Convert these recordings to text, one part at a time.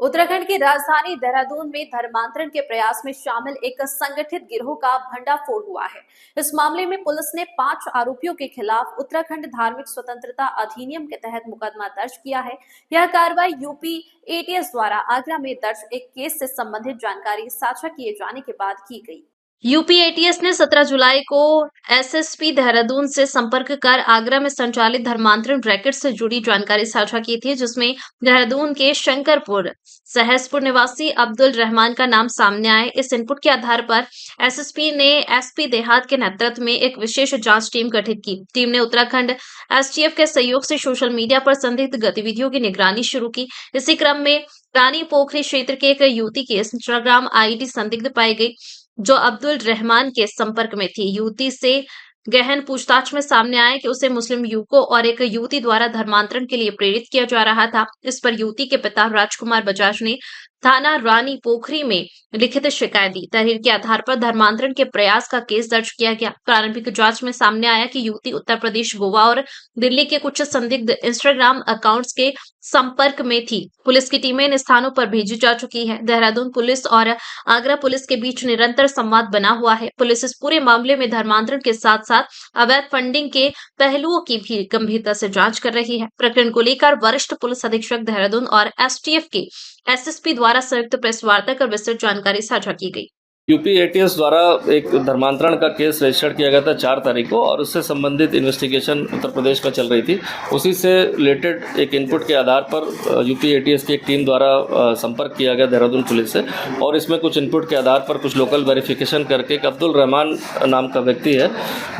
उत्तराखंड की राजधानी देहरादून में धर्मांतरण के प्रयास में शामिल एक संगठित गिरोह का भंडाफोड़ हुआ है। इस मामले में पुलिस ने 5 आरोपियों के खिलाफ उत्तराखंड धार्मिक स्वतंत्रता अधिनियम के तहत मुकदमा दर्ज किया है। यह कार्रवाई यूपी एटीएस द्वारा आगरा में दर्ज एक केस से संबंधित जानकारी साझा किए जाने के बाद की गई। यूपी एटीएस ने 17 जुलाई को एसएसपी देहरादून से संपर्क कर आगरा में संचालित धर्मांतरण रैकेट से जुड़ी जानकारी साझा की थी, जिसमें देहरादून के शंकरपुर सहसपुर निवासी अब्दुल रहमान का नाम सामने आया। इस इनपुट के आधार पर एसएसपी ने एसपी देहात के नेतृत्व में एक विशेष जांच टीम गठित की। टीम ने उत्तराखंड एसटीएफ के सहयोग से सोशल मीडिया पर संदिग्ध गतिविधियों की निगरानी शुरू की। इसी क्रम में रानी पोखरी क्षेत्र के एक युवती की इंस्टाग्राम आईडी संदिग्ध पाई गई, जो अब्दुल रहमान के संपर्क में थी। युवती से गहन पूछताछ में सामने आया कि उसे मुस्लिम युवकों और एक युवती द्वारा धर्मांतरण के लिए प्रेरित किया जा रहा था। इस पर युवती के पिता राजकुमार बजाज ने थाना रानी पोखरी में लिखित शिकायत दी। तहरीर के आधार पर धर्मांतरण के प्रयास का केस दर्ज किया गया। प्रारंभिक जांच में सामने आया कि युवती उत्तर प्रदेश, गोवा और दिल्ली के कुछ संदिग्ध इंस्टाग्राम अकाउंट्स के संपर्क में थी। पुलिस की टीमें इन स्थानों पर भेजी जा चुकी है। देहरादून पुलिस और आगरा पुलिस के बीच निरंतर संवाद बना हुआ है। पुलिस इस पूरे मामले में धर्मांतरण के साथ साथ अवैध फंडिंग के पहलुओं की भी गंभीरता से जांच कर रही है। प्रकरण को लेकर वरिष्ठ पुलिस अधीक्षक देहरादून और एसटीएफ के एसएसपी द्वारा संयुक्त प्रेस वार्ता कर विस्तृत जानकारी साझा की गई। यूपी एटीएस द्वारा एक धर्मांतरण का केस रजिस्टर्ड किया गया था 4 तारीख को, और उससे संबंधित इन्वेस्टिगेशन उत्तर प्रदेश में चल रही थी। उसी से रिलेटेड एक इनपुट के आधार पर यूपी एटीएस की एक टीम द्वारा संपर्क किया गया देहरादून पुलिस से, और इसमें कुछ इनपुट के आधार पर कुछ लोकल वेरिफिकेशन करके एक अब्दुल रहमान नाम का व्यक्ति है,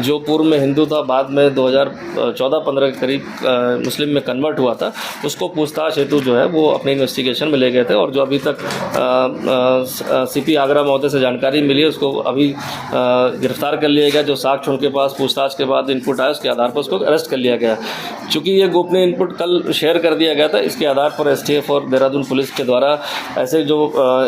जो पूर्व में हिंदू था, बाद में 2014-15 के करीब मुस्लिम में कन्वर्ट हुआ था। उसको पूछताछ हेतु जो है वो अपने इन्वेस्टिगेशन में ले गए थे, और जो अभी तक सीपी आगरा महोदय से जानकारी मिली है, उसको अभी गिरफ्तार कर लिया गया। जो साक्ष्य उनके पास पूछताछ के बाद इनपुट आया, उसके आधार पर उसको अरेस्ट कर लिया गया। चूँकि ये गोपनीय इनपुट कल शेयर कर दिया गया था, इसके आधार पर एसटीएफ और देहरादून पुलिस के द्वारा ऐसे जो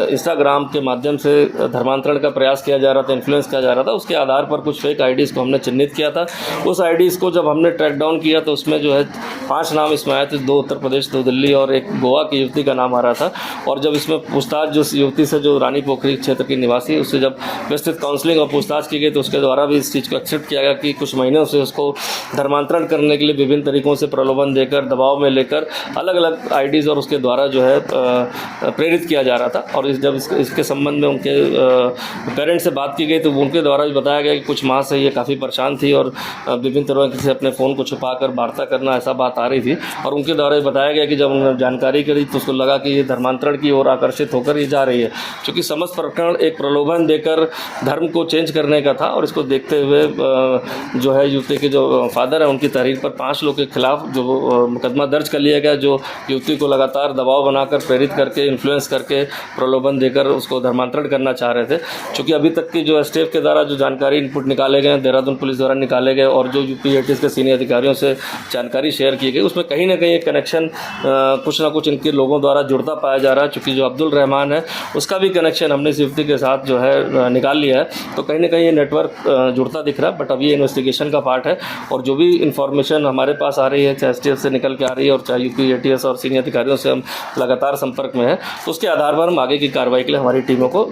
इंस्टाग्राम के माध्यम से धर्मांतरण का प्रयास किया जा रहा था, इन्फ्लुएंस किया जा रहा था, उसके आधार पर कुछ फेक आईडीज़ को हमने चिन्हित किया था। उस आईडीज़ को जब हमने ट्रैक डाउन किया तो उसमें जो है 5 नाम इसमें आए थे, 2 उत्तर प्रदेश, 2 दिल्ली और एक गोवा की युवती का नाम आ रहा था। और जब इसमें पूछताछ जो युवती से, जो रानी पोखरी क्षेत्र की निवासी, उससे जब विस्तृत काउंसलिंग और पूछताछ की गई तो उसके द्वारा भी इस चीज़ को एक्सेप्ट किया गया कि कुछ महीनों से उसको धर्मांतरण करने के लिए विभिन्न तरीकों से प्रलोभन देकर, दबाव में लेकर अलग अलग आईडीज़ और उसके द्वारा जो है प्रेरित किया जा रहा था। और जब इसके संबंध में उनके पेरेंट्स से बात की गई तो उनके द्वारा भी बताया गया कि कुछ माह से ये काफ़ी परेशान थी और विभिन्न तरह से अपने फ़ोन को छुपा कर वार्ता करना, ऐसा बात आ रही थी। और उनके द्वारा भी बताया गया कि जब उन्होंने जानकारी करी तो उसको लगा कि ये धर्मांतरण की ओर आकर्षित होकर ये जा रही है, क्योंकि समस्त प्रकरण एक प्रलोभन देकर धर्म को चेंज करने का था। और इसको देखते हुए जो है युवती के जो फादर है, उनकी तहरीर पर 5 लोग के खिलाफ जो मुकदमा दर्ज कर लिया गया, जो युवती को लगातार दबाव बनाकर, प्रेरित करके, इन्फ्लुएंस करके, प्रलोभन देकर उसको धर्मांतरण करना चाह रहे थे। क्योंकि अभी तक की जो एसटीएफ के द्वारा जो जानकारी इनपुट निकाले गए, देहरादून पुलिस द्वारा निकाले गए, और जो यूपी एटीएस के सीनियर अधिकारियों से जानकारी शेयर की गई, उसमें कहीं ना कहीं एक कनेक्शन कुछ ना कुछ इनके लोगों द्वारा जुड़ता पाया जा रहा है। चूँकि जो अब्दुल रहमान है, उसका भी कनेक्शन हमने इस युवती के साथ जो है निकाल लिया है, तो कहीं ना कहीं ये नेटवर्क जुड़ता दिख रहा है। बट अब ये इन्वेस्टिगेशन का पार्ट है, और जो भी इन्फॉर्मेशन हमारे पास आ रही है, चाहे एसटीएफ से निकल के आ रही है और चाहे यूपी एटीएस और सीनियर अधिकारियों से हम लगातार संपर्क में हैं, तो उसके आधार पर हम आगे की कार्रवाई के लिए हमारी टीमों को